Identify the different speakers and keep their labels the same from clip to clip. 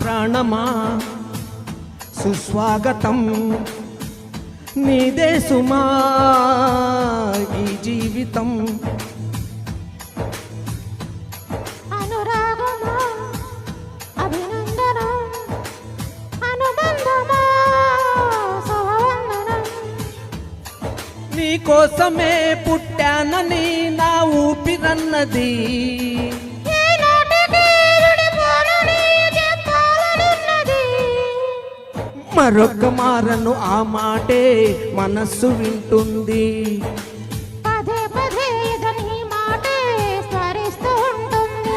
Speaker 1: ప్రాణమా సుస్వాగతం, నీదే సుమా ఈ జీవితం.
Speaker 2: అనురాగమా అభినందన, అనుబంధమా శుభవందనం.
Speaker 1: నీకోసమే పుట్టానని నా ఊపిరన్నది, మరొక్క మారను ఆ మాటే మనస్సు వింటుంది.
Speaker 2: పదే పదే ఇదని మాటే స్మరిస్తూ ఉంటుంది.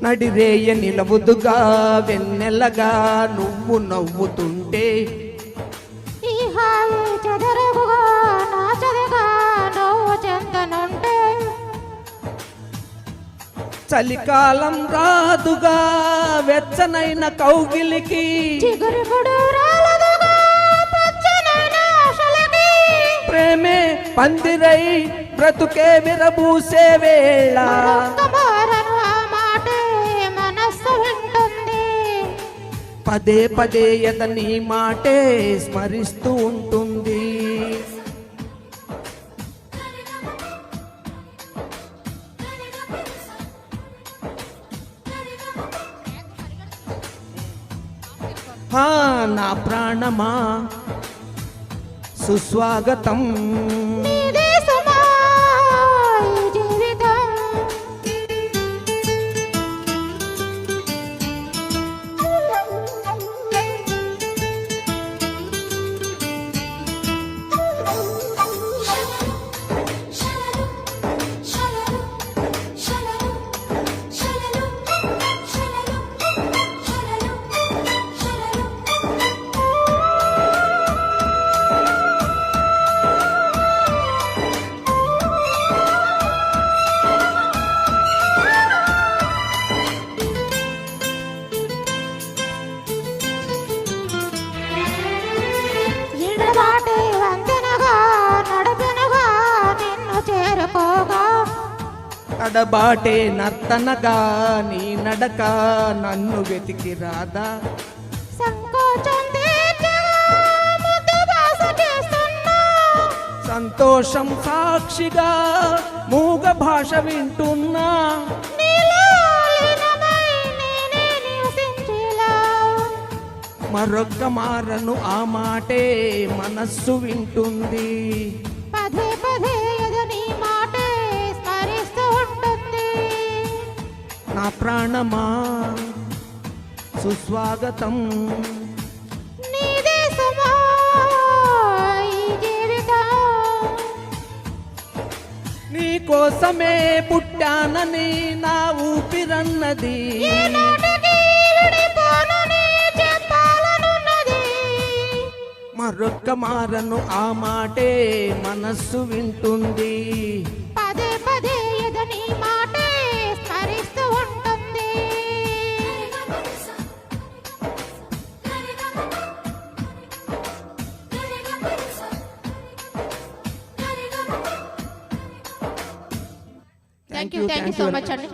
Speaker 1: నడిరేయ నిలవుదుగా వెన్నెలగా నువ్వు నవ్వుతుంటే,
Speaker 2: ఈ హాయి చెదరగుగా నా చెదగా నువ్వు చెందనుంటే,
Speaker 1: చలికాలం రాదుగా వెచ్చనైన కౌగిలికి,
Speaker 2: చిగురుపుడు రాలదుగా పచ్చనైన ఆశలకి.
Speaker 1: ప్రేమే పందిరై బ్రతుకే విరబూసే వేళ,
Speaker 2: మరొక్క మారను ఆ మాటే మనస్సు వింటుంది.
Speaker 1: పదే పదే ఎదని మాటే స్మరిస్తూ ఉంటుంది. నా ప్రాణమా సుస్వాగతం,
Speaker 2: నీదే సుమా ఈ జీవితం. ఎడబాటే వంతెనగా నడపెనగా నిన్ను చేరుకోగా,
Speaker 1: తడబాటే నర్తనగా నీ నడక నన్ను వెతికి రాదా,
Speaker 2: సంకోచం తీర్చగా ముద్దు భాష చేస్తున్నా.
Speaker 1: సంతోషం సాక్షిగా మూగ భాష వింటున్నా.
Speaker 2: నీలో లీనమై నేనే నివసించేలా,
Speaker 1: మరొక్క మారను ఆ మాటే మనస్సు వింటుంది.
Speaker 2: పదే పదే ఎదని మాటే స్మరిస్తూ ఉంటుంది.
Speaker 1: నా ప్రాణమా సుస్వాగతం,
Speaker 2: నీదే సుమా ఈ జీవితం.
Speaker 1: నీకోసమే పుట్టానని నా ఊపిరన్నది,
Speaker 2: ఈనాటికి విడిపోనని చెప్పాలనున్నది.
Speaker 1: మరొక్క మారను ఆ మాటే మనస్సు వింటుంది.
Speaker 2: పదే పదే ఎదని మాటే స్మరిస్తూ ఉంటుంది. థ్యాంక్ యూ సో మచ్ అండి.